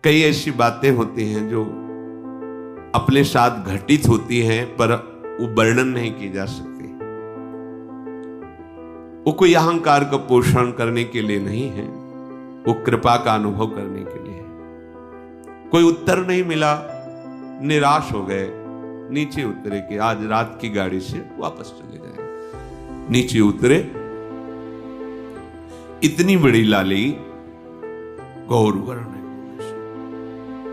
कई ऐसी बातें होती हैं जो अपने साथ घटित होती हैं पर वो वर्णन नहीं की जा सकती। वो कोई अहंकार का पोषण करने के लिए नहीं है, वो कृपा का अनुभव करने के लिए है। कोई उत्तर नहीं मिला, निराश हो गए, नीचे उतरे कि आज रात की गाड़ी से वापस चले जाएंगे। नीचे उतरे, इतनी बड़ी लाली गौर वर्ण,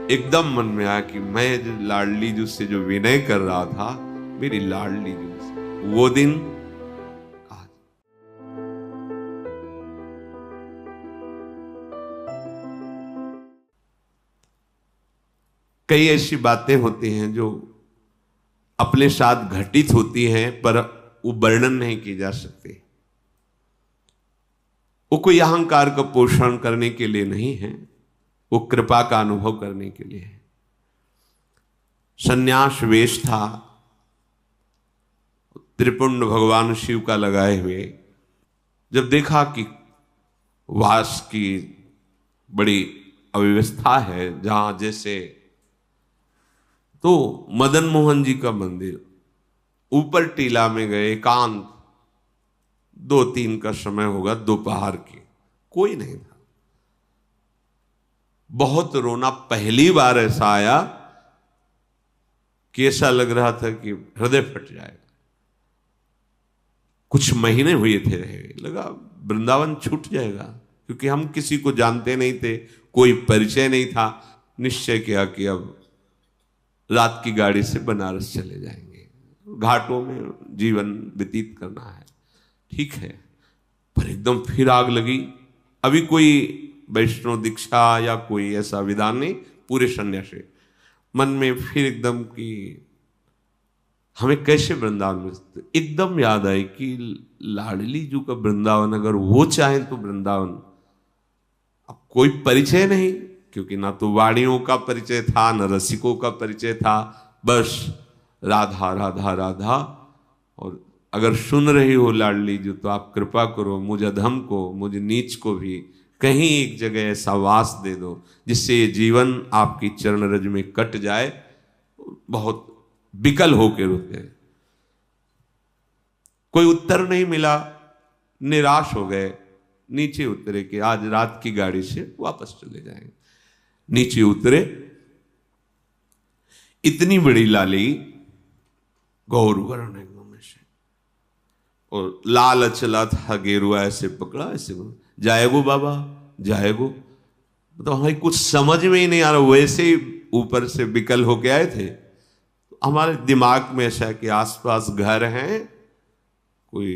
एकदम मन में आया कि मैं लाडली जू से जो विनय कर रहा था, मेरी लाडली जू से वो दिन आज। कई ऐसी बातें होती हैं जो अपने साथ घटित होती हैं पर वो वर्णन नहीं की जा सकती। वो कोई अहंकार का पोषण करने के लिए नहीं है, वो कृपा का अनुभव करने के लिए है। सन्यास वेश था, त्रिपुंड भगवान शिव का लगाए हुए। जब देखा कि वास की बड़ी अव्यवस्था है, जहां जैसे तो मदन मोहन जी का मंदिर ऊपर टीला में गए, एकांत, 2-3 का समय होगा, दोपहर की, कोई नहीं था। बहुत रोना, पहली बार ऐसा आया कि ऐसा लग रहा था कि हृदय फट जाएगा। कुछ महीने हुए थे रहे, लगा वृंदावन छूट जाएगा, क्योंकि हम किसी को जानते नहीं थे, कोई परिचय नहीं था। निश्चय किया कि अब रात की गाड़ी से बनारस चले जाएंगे, घाटों में जीवन व्यतीत करना है, ठीक है। पर एकदम फिर आग लगी। अभी कोई वैष्णव दीक्षा या कोई ऐसा विधान नहीं, पूरे सन्यासी मन में फिर एकदम कि हमें कैसे वृंदावन में। एकदम याद आई कि लाडली जू का वृंदावन, अगर वो चाहें तो वृंदावन। अब कोई परिचय नहीं, क्योंकि ना तो वाणियों का परिचय था, न रसिकों का परिचय था, बस राधा राधा राधा। और अगर सुन रही हो लाडली जी, तो आप कृपा करो, मुझ अधम को, मुझ नीच को भी कहीं एक जगह ऐसा वास दे दो जिससे ये जीवन आपकी चरण रज में कट जाए। बहुत विकल होकर रुके, कोई उत्तर नहीं मिला, निराश हो गए, नीचे उतरे कि आज रात की गाड़ी से वापस चले जाएंगे। नीचे उतरे, इतनी बड़ी लाली गौर वर्ण एकदम से, और लाल चला था, गेरुआ ऐसे पकड़ा, ऐसे जाएगो बाबा जाएगो। तो हमें कुछ समझ में ही नहीं आ रहा, वैसे ही ऊपर से विकल होके आए थे। तो हमारे दिमाग में ऐसा कि आसपास घर हैं, कोई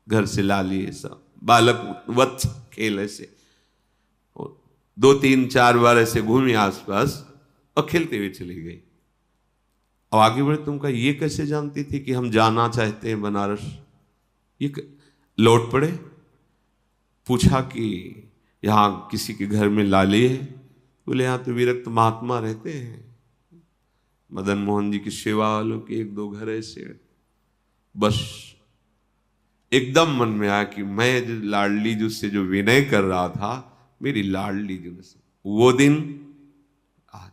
घर से लाली ऐसा बालक वत्स खेल ऐसे, 2-3-4 बार ऐसे घूमी आसपास और खेलते हुए चली गई। अब आगे बढ़े, तुम कहा ये कैसे जानती थी कि हम जाना चाहते हैं बनारस? ये लौट पड़े, पूछा कि यहाँ किसी के घर में लाली है? बोले यहाँ तो विरक्त महात्मा रहते हैं, मदन मोहन जी की सेवा वालों के 1-2 घर ऐसे। बस एकदम मन में आया कि मैं लाडली जू से जो विनय कर रहा था, मेरी लाडली जू से वो दिन आज।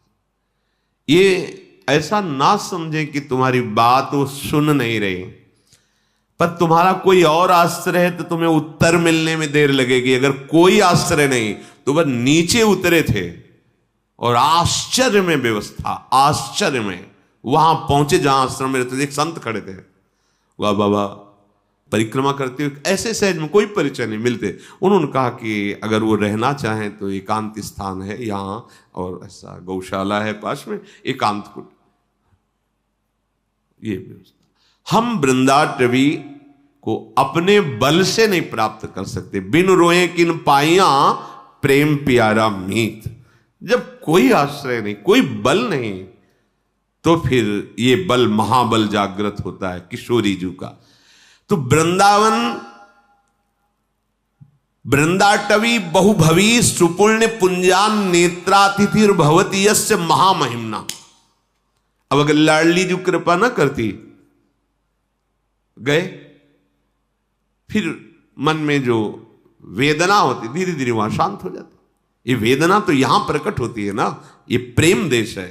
ये ऐसा ना समझे कि तुम्हारी बात वो सुन नहीं रही, पर तुम्हारा कोई और आश्रय है तो तुम्हें उत्तर मिलने में देर लगेगी। अगर कोई आश्रय नहीं तो वह नीचे उतरे थे और आश्चर्य में व्यवस्था, आश्चर्य में वहां पहुंचे जहां आश्रम में रहते थे। एक संत खड़े थे, वाह बाबा परिक्रमा करते हुए, ऐसे सहज में कोई परिचय नहीं मिलते। उन्होंने कहा कि अगर वो रहना चाहें तो एकांत स्थान है यहाँ, और ऐसा गौशाला है पास में, एकांत कुट, ये व्यवस्था। हम वृंदाटवी को अपने बल से नहीं प्राप्त कर सकते। बिन रोए किन पाइया प्रेम प्यारा मीत। जब कोई आश्रय नहीं, कोई बल नहीं, तो फिर ये बल महाबल जागृत होता है किशोरी जू का। तो वृंदावन, वृंदाटवी बहुभवी सुपुण्य पुंजान नेत्रातिथिर भवती यस्य महामहिमना। अब अगर लाडली जू कृपा ना करती, गए, फिर मन में जो वेदना होती धीरे धीरे वहां शांत हो जाती। ये वेदना तो यहां प्रकट होती है ना, ये प्रेम देश है,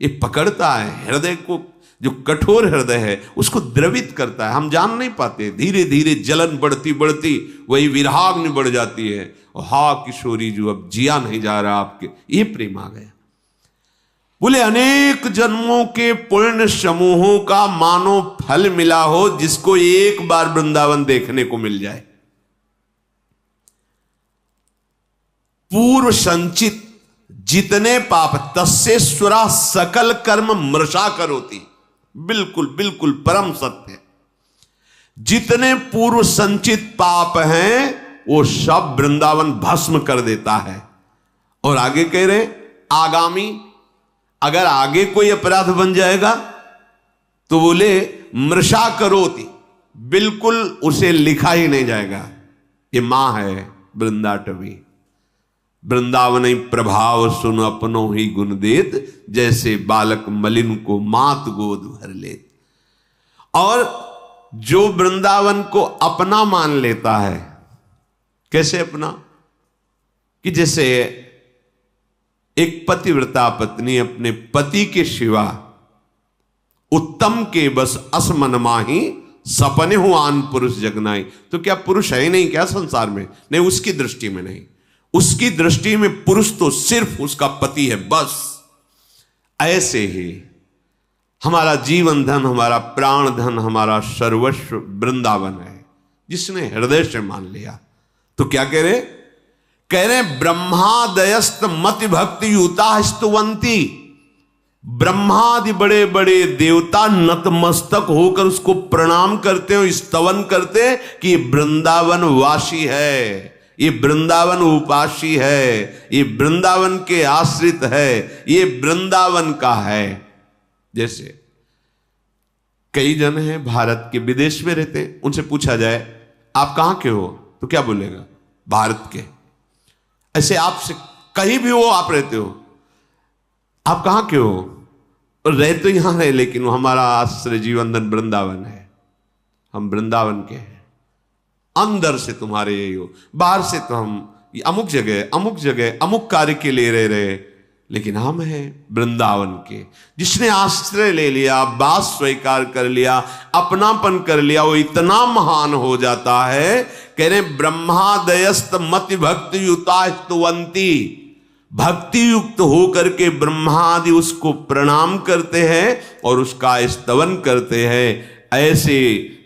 ये पकड़ता है हृदय को, जो कठोर हृदय है उसको द्रवित करता है। हम जान नहीं पाते, धीरे धीरे जलन बढ़ती बढ़ती वही विराग्नि बढ़ जाती है, और हा किशोरी जो अब जिया नहीं जा रहा आपके, ये प्रेम आ गया। बोले अनेक जन्मों के पुण्य समूहों का मानो फल मिला हो, जिसको एक बार वृंदावन देखने को मिल जाए। पूर्व संचित जितने पाप तस्सेश्वरा सकल कर्म मृषा करोति, बिल्कुल बिल्कुल परम सत्य। जितने पूर्व संचित पाप हैं वो सब वृंदावन भस्म कर देता है। और आगे कह रहे आगामी, अगर आगे कोई अपराध बन जाएगा तो बोले मृषा करोति, बिल्कुल उसे लिखा ही नहीं जाएगा। ये मां है वृंदाटवी, वृंदावन प्रभाव सुन अपनो ही गुण देत, जैसे बालक मलिन को मात गोद भर लेत। और जो वृंदावन को अपना मान लेता है, कैसे अपना, कि जैसे एक पतिव्रता पत्नी अपने पति के सिवा उत्तम के बस असमन माही सपने हो आन पुरुष जगनाई। तो क्या पुरुष है ही नहीं क्या संसार में? नहीं, उसकी दृष्टि में नहीं, उसकी दृष्टि में पुरुष तो सिर्फ उसका पति है बस। ऐसे ही हमारा जीवन धन, हमारा प्राण धन, हमारा सर्वस्व वृंदावन है, जिसने हृदय से मान लिया। तो क्या कह रहे ब्रह्मादयस्त मति भक्ति युता स्तुवंती। ब्रह्मादि बड़े बड़े देवता नतमस्तक होकर उसको प्रणाम करते हो, स्तवन करते कि ये वृंदावन वासी है, ये वृंदावन उपासी है, ये वृंदावन के आश्रित है, ये वृंदावन का है। जैसे कई जन हैं भारत के विदेश में रहते हैं, उनसे पूछा जाए आप कहां के हो तो क्या बोलेगा? भारत के। ऐसे आपसे कहीं भी हो, आप रहते हो, आप कहां के हो? और रह तो यहां है, लेकिन हमारा आश्रय जीवन धन वृंदावन है, हम वृंदावन के हैं। अंदर से तुम्हारे यही हो, बाहर से तो हम अमुक जगह अमुक कार्य के लिए रह रहे, लेकिन हम हैं वृंदावन के। जिसने आश्रय ले लिया, बात स्वीकार कर लिया, अपनापन कर लिया, वो इतना महान हो जाता है। कह रहे ब्रह्मादयस्त मति भक्ति युता स्तुवंती, भक्ति युक्त होकर के ब्रह्मादि उसको प्रणाम करते हैं और उसका स्तवन करते हैं। ऐसे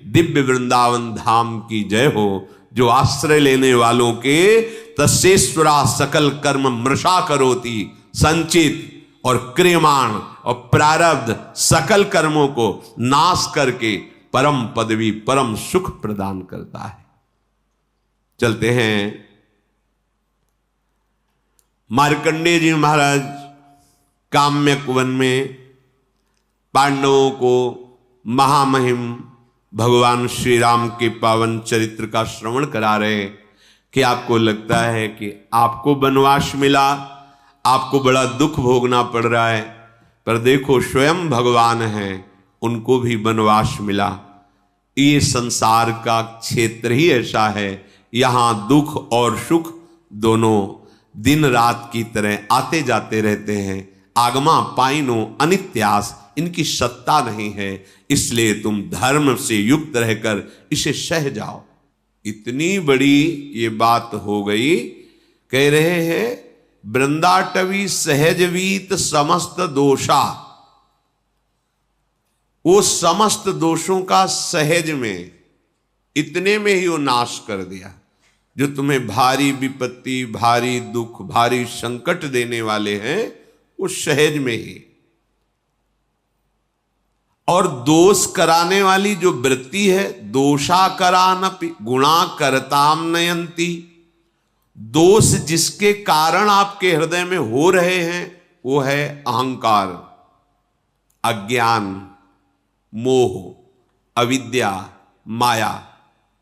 दिव्य वृंदावन धाम की जय हो, जो आश्रय लेने वालों के तस्सेश्वरा सकल कर्म मृषा करोति, संचित और क्रियमाण और प्रारब्ध सकल कर्मों को नाश करके परम पदवी परम सुख प्रदान करता है। चलते हैं मार्कंडेय जी महाराज काम्यक वन में पांडवों को महामहिम भगवान श्री राम के पावन चरित्र का श्रवण करा रहे कि आपको लगता है कि आपको वनवास मिला, आपको बड़ा दुख भोगना पड़ रहा है, पर देखो स्वयं भगवान हैं, उनको भी वनवास मिला। ये संसार का क्षेत्र ही ऐसा है, यहां दुख और सुख दोनों दिन रात की तरह आते जाते रहते हैं। आगमा पाइनो अनित्यास, इनकी सत्ता नहीं है, इसलिए तुम धर्म से युक्त रहकर इसे सह जाओ। इतनी बड़ी ये बात हो गई। कह रहे हैं वृंदाटवी सहजवीत समस्त दोषा, वो समस्त दोषों का सहज में, इतने में ही वो नाश कर दिया। जो तुम्हें भारी विपत्ति, भारी दुख, भारी संकट देने वाले हैं, वो सहज में ही। और दोष कराने वाली जो वृत्ति है, दोषा करानपि गुणा करताम नयंती, दोष जिसके कारण आपके हृदय में हो रहे हैं वो है अहंकार, अज्ञान, मोह, अविद्या, माया,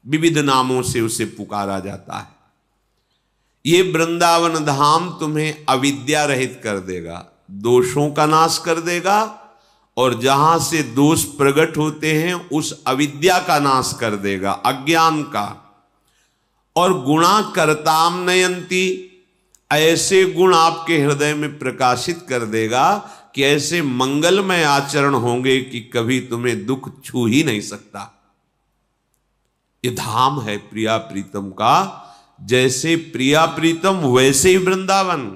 विविध नामों से उसे पुकारा जाता है। ये वृंदावन धाम तुम्हें अविद्या रहित कर देगा, दोषों का नाश कर देगा, और जहां से दोष प्रकट होते हैं उस अविद्या का नाश कर देगा, अज्ञान का। और गुणा करताम नयंती, ऐसे गुण आपके हृदय में प्रकाशित कर देगा कि ऐसे मंगलमय आचरण होंगे कि कभी तुम्हें दुख छू ही नहीं सकता। ये धाम है प्रिया प्रीतम का। जैसे प्रिया प्रीतम वैसे ही वृंदावन,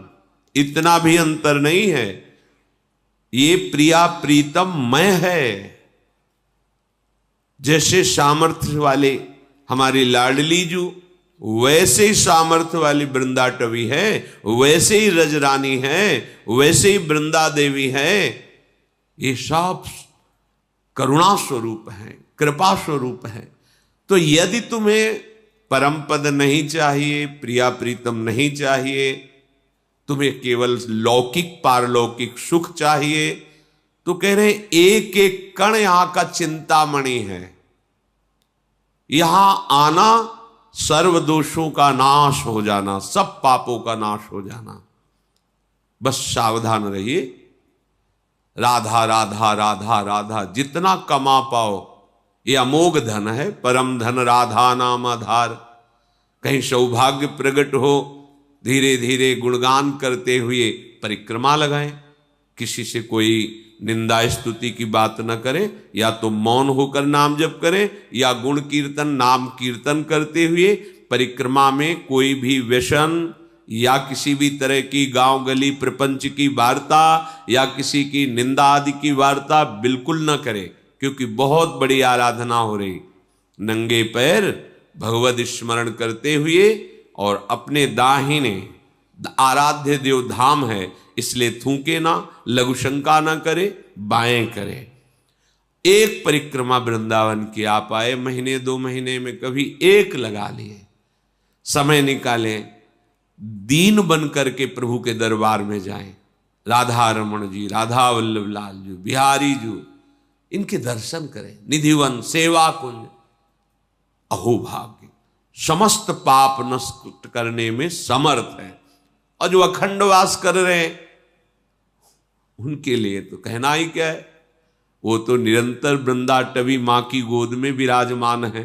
इतना भी अंतर नहीं है। ये प्रिया प्रीतम मय है। जैसे सामर्थ्य वाले हमारी लाडली जू, वैसे ही सामर्थ्य वाली वृंदाटवी है, वैसे ही रजरानी है, वैसे ही वृंदा देवी है। ये सब करुणा स्वरूप है, कृपा स्वरूप है। तो यदि तुम्हें परम पद नहीं चाहिए, प्रिया प्रीतम नहीं चाहिए, तुम्हें केवल लौकिक पारलौकिक सुख चाहिए, तो कह रहे एक एक कण यहां का चिंतामणि है। यहां आना सर्व दोषों का नाश हो जाना, सब पापों का नाश हो जाना। बस सावधान रहिए। राधा राधा राधा राधा जितना कमा पाओ, ये अमोघ धन है। परम धन राधा नाम आधार। कहीं सौभाग्य प्रकट हो, धीरे धीरे गुणगान करते हुए परिक्रमा लगाएं। किसी से कोई निंदा स्तुति की बात न करें, या तो मौन होकर नाम जप करें, या गुण कीर्तन नाम कीर्तन करते हुए परिक्रमा में कोई भी व्यसन या किसी भी तरह की गांव गली प्रपंच की वार्ता या किसी की निंदा आदि की वार्ता बिल्कुल न करें, क्योंकि बहुत बड़ी आराधना हो रही। नंगे पैर भगवत स्मरण करते हुए, और अपने दाहिने आराध्य देव धाम है, इसलिए थूके ना, लघु शंका ना करे, बाएं करे। एक परिक्रमा वृंदावन की आप आए, महीने 2 महीने में कभी एक लगा लिए, समय निकालें, दीन बन करके प्रभु के दरबार में जाएं। राधा रमण जी, राधा वल्लभ लाल जी, बिहारी जी, इनके दर्शन करें। निधिवन सेवा कुंज, अहो भाग्य, समस्त पाप नष्ट करने में समर्थ है। और जो अखंड वास कर रहे हैं उनके लिए तो कहना ही क्या है। वो तो निरंतर वृंदाटवी मां की गोद में विराजमान है।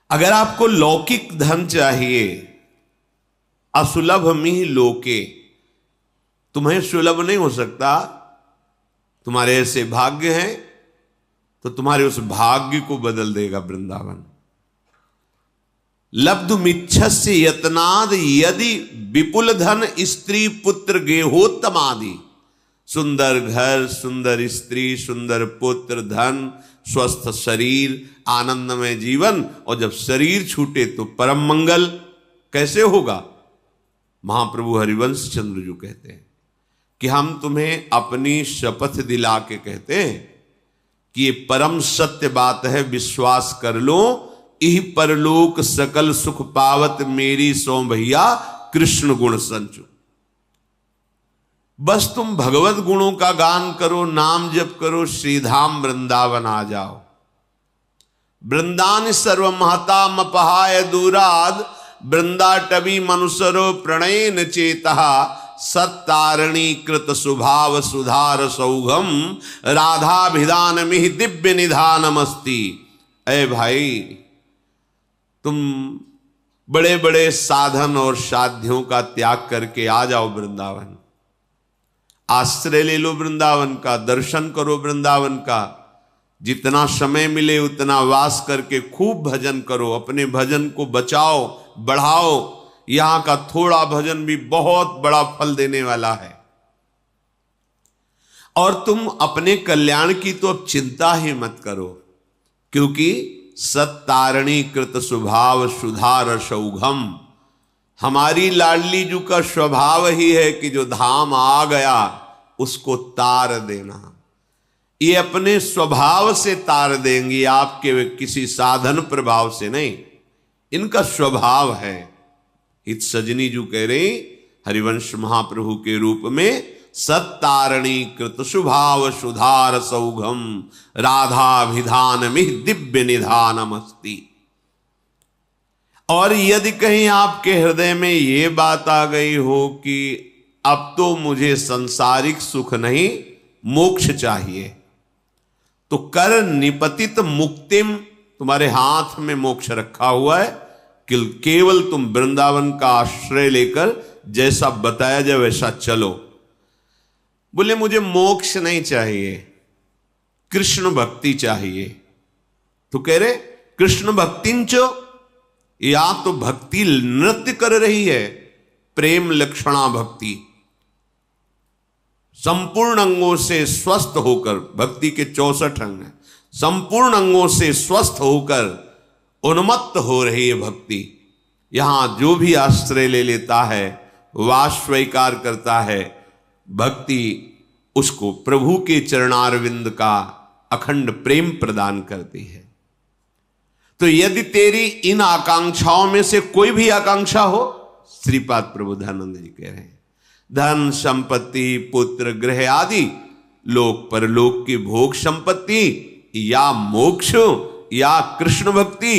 अगर आपको लौकिक धन चाहिए, असुलभ मिह लोके, तुम्हें सुलभ नहीं हो सकता, तुम्हारे ऐसे भाग्य हैं, तो तुम्हारे उस भाग्य को बदल देगा वृंदावन। लब्धुमिच्छस्य यत्नाद यदि विपुल धन स्त्री पुत्र गेहोत्तमादि। सुंदर घर, सुंदर स्त्री, सुंदर पुत्र, धन, स्वस्थ शरीर, आनंदमय जीवन, और जब शरीर छूटे तो परम मंगल कैसे होगा। महाप्रभु हरिवंश चंद्र जी कहते हैं कि हम तुम्हें अपनी शपथ दिला के कहते हैं कि ये परम सत्य बात है, विश्वास कर लो। इह परलोक सकल सुख पावत मेरी सो भैया कृष्ण गुण संचु। बस तुम भगवत गुणों का गान करो, नाम जप करो, श्रीधाम वृंदावन आ जाओ। वृंदान सर्व महता मपहाय दूराद, वृंदाटवी मनुसरो प्रणयन चेतः। सत्तारणी कृत सुभाव सुधार सौघम, राधाभिधान मिहि दिव्य निधानमस्ति। ऐ भाई, तुम बड़े बड़े साधन और साध्यों का त्याग करके आ जाओ वृंदावन। आश्रय ले लो वृंदावन का, दर्शन करो वृंदावन का। जितना समय मिले उतना वास करके खूब भजन करो, अपने भजन को बचाओ, बढ़ाओ। यहां का थोड़ा भजन भी बहुत बड़ा फल देने वाला है। और तुम अपने कल्याण की तो अब चिंता ही मत करो, क्योंकि सत्तारणी कृत स्वभाव सुधार सौघम। हमारी लाडली जू का स्वभाव ही है कि जो धाम आ गया उसको तार देना। ये अपने स्वभाव से तार देंगी, आपके किसी साधन प्रभाव से नहीं, इनका स्वभाव है। हित सजनी जू कह रहे हरिवंश महाप्रभु के रूप में, सत्तारणी कृत सुभाव सुधार सौघम, राधाभिधान मिह दिव्य निधानमस्ति। और यदि कहीं आपके हृदय में ये बात आ गई हो कि अब तो मुझे संसारिक सुख नहीं, मोक्ष चाहिए, तो कर निपतित मुक्तिम, तुम्हारे हाथ में मोक्ष रखा हुआ है, केवल तुम वृंदावन का आश्रय लेकर जैसा बताया जाए वैसा चलो। बोले मुझे मोक्ष नहीं चाहिए, कृष्ण भक्ति चाहिए। तो कह रहे कृष्ण भक्तिंचो, या तो भक्ति नृत्य कर रही है, प्रेम लक्षणा भक्ति, संपूर्ण अंगों से स्वस्थ होकर, भक्ति के 64 अंग हैं, संपूर्ण अंगों से स्वस्थ होकर उन्मत्त हो रही है भक्ति। यहां जो भी आश्रय ले लेता है, वास स्वीकार करता है, भक्ति उसको प्रभु के चरणारविंद का अखंड प्रेम प्रदान करती है। तो यदि तेरी इन आकांक्षाओं में से कोई भी आकांक्षा हो, श्रीपाद प्रबोधानंद जी कह रहे हैं, धन संपत्ति पुत्र गृह आदि लोक परलोक की भोग संपत्ति, या मोक्ष, या कृष्ण भक्ति,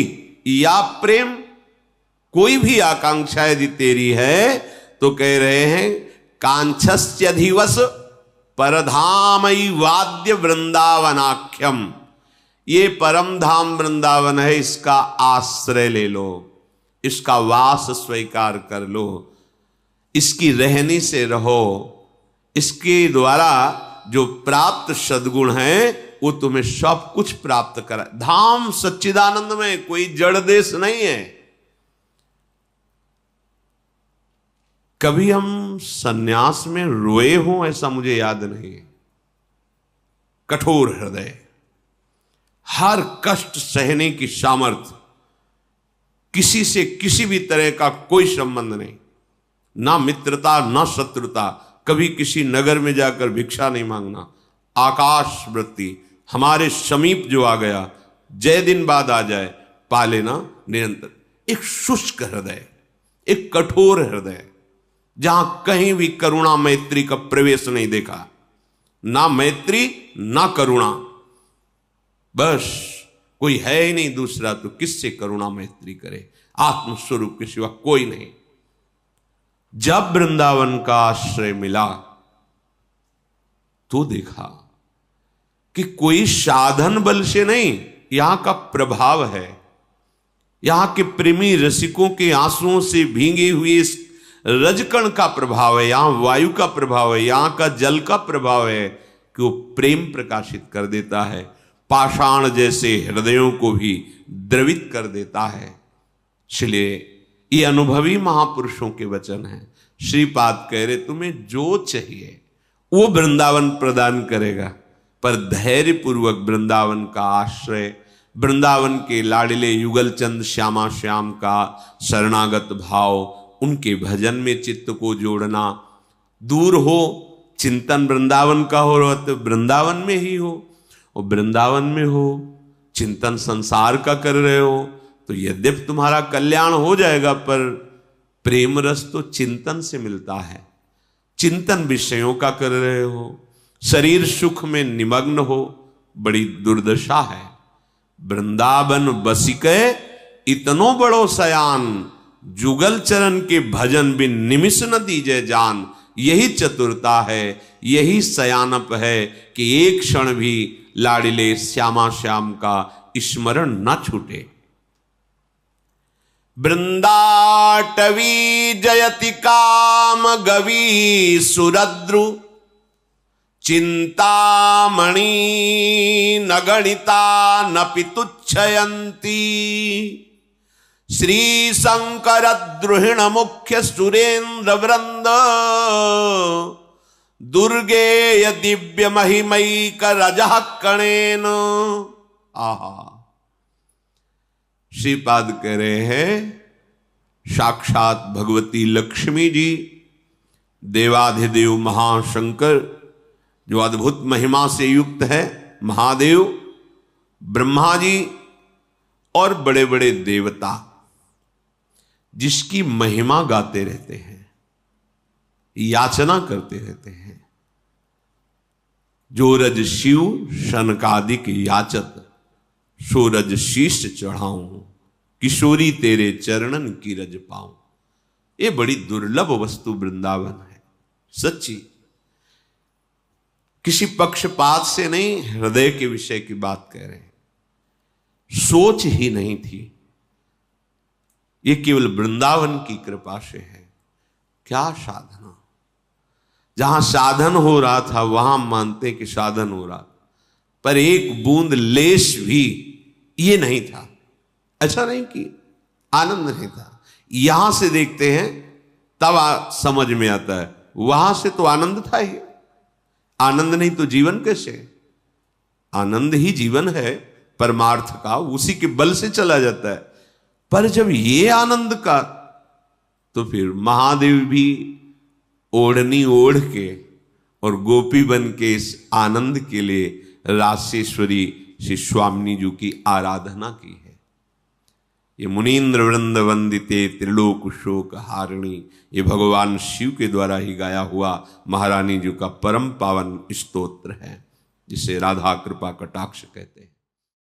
या प्रेम, कोई भी आकांक्षा यदि तेरी है तो कह रहे हैं कांक्षस्यधिवस परधामयी वाद्य वृंदावनाख्यम, ये परम धाम वृंदावन है, इसका आश्रय ले लो, इसका वास स्वीकार कर लो, इसकी रहनी से रहो, इसके द्वारा जो प्राप्त सद्गुण है वो तुम्हें सब कुछ प्राप्त करा। धाम सच्चिदानंद में कोई जड़ देश नहीं है। कभी हम सन्यास में रोए हों ऐसा मुझे याद नहीं है। कठोर हृदय, हर कष्ट सहने की सामर्थ्य, किसी से किसी भी तरह का कोई संबंध नहीं, ना मित्रता ना शत्रुता, कभी किसी नगर में जाकर भिक्षा नहीं मांगना, आकाश वृत्ति, हमारे समीप जो आ गया जय दिन बाद आ जाए पा लेना निरंतर। एक शुष्क हृदय, एक कठोर हृदय, जहां कहीं भी करुणा मैत्री का प्रवेश नहीं देखा, ना मैत्री ना करुणा, बस कोई है ही नहीं दूसरा तो किससे करुणा मैत्री करे, आत्मस्वरूप के सिवा कोई नहीं। जब वृंदावन का आश्रय मिला तो देखा कि कोई साधन बल से नहीं, यहां का प्रभाव है, यहां के प्रेमी रसिकों के आंसुओं से भींगे हुए इस रजकण का प्रभाव है, यहां वायु का प्रभाव है, यहां का जल का प्रभाव है कि वो प्रेम प्रकाशित कर देता है, पाषाण जैसे हृदयों को भी द्रवित कर देता है। इसलिए ये अनुभवी महापुरुषों के वचन हैं। श्रीपाद कह रहे तुम्हें जो चाहिए वो वृंदावन प्रदान करेगा, पर धैर्य पूर्वक वृंदावन का आश्रय, वृंदावन के लाडले युगल चंद श्यामा श्याम का शरणागत भाव, उनके भजन में चित्त को जोड़ना, दूर हो चिंतन वृंदावन का हो रहा तो वृंदावन में ही हो, और वृंदावन में हो चिंतन संसार का कर रहे हो तो यद्यपि तुम्हारा कल्याण हो जाएगा, पर प्रेम रस तो चिंतन से मिलता है। चिंतन विषयों का कर रहे हो, शरीर सुख में निमग्न हो, बड़ी दुर्दशा है। वृंदावन बसिके इतनो बड़ो सयान, जुगल चरण के भजन बिन निमिष न दीजे जान। यही चतुरता है, यही सयानप है कि एक क्षण भी लाडिले श्यामा श्याम का स्मरण न छूटे। वृंदाटवी जयति काम गवी सुरद्रु, चिंतामणि न गणिता न पितुच्छयंती। श्री शंकर द्रुहिण मुख्य सुरेंद्र वृंद, दुर्गेय दिव्य महिमयी करजः कणेन। आहा, श्रीपाद कह रहे हैं साक्षात भगवती लक्ष्मी जी, देवाधिदेव महाशंकर जो अद्भुत महिमा से युक्त है, महादेव, ब्रह्मा जी और बड़े बड़े देवता जिसकी महिमा गाते रहते हैं, याचना करते रहते हैं। जो रज शिव शनकादिक याचत, सो रज शीश चढ़ाऊं, किशोरी तेरे चरणन की रज पाऊं। ये बड़ी दुर्लभ वस्तु वृंदावन है, सच्ची। किसी पक्षपात से नहीं, हृदय के विषय की बात कह रहे हैं। सोच ही नहीं थी, ये केवल वृंदावन की कृपा से है। क्या साधना, जहां साधन हो रहा था वहां मानते कि साधन हो रहा, पर एक बूंद लेश भी ये नहीं था। अच्छा नहीं कि आनंद नहीं था। यहां से देखते हैं तब समझ में आता है, वहां से तो आनंद था ही। आनंद नहीं तो जीवन कैसे? आनंद ही जीवन है परमार्थ का, उसी के बल से चला जाता है। पर जब ये आनंद का, तो फिर महादेव भी ओढ़नी ओढ़ के और गोपी बन के इस आनंद के लिए रासेश्वरी श्री स्वामिनी जी की आराधना की है। ये मुनीन्द्र वृंद वंदिते त्रिलोक शोक हारिणी, ये भगवान शिव के द्वारा ही गाया हुआ महारानी जी का परम पावन स्तोत्र है, जिसे राधा कृपा कटाक्ष कहते हैं।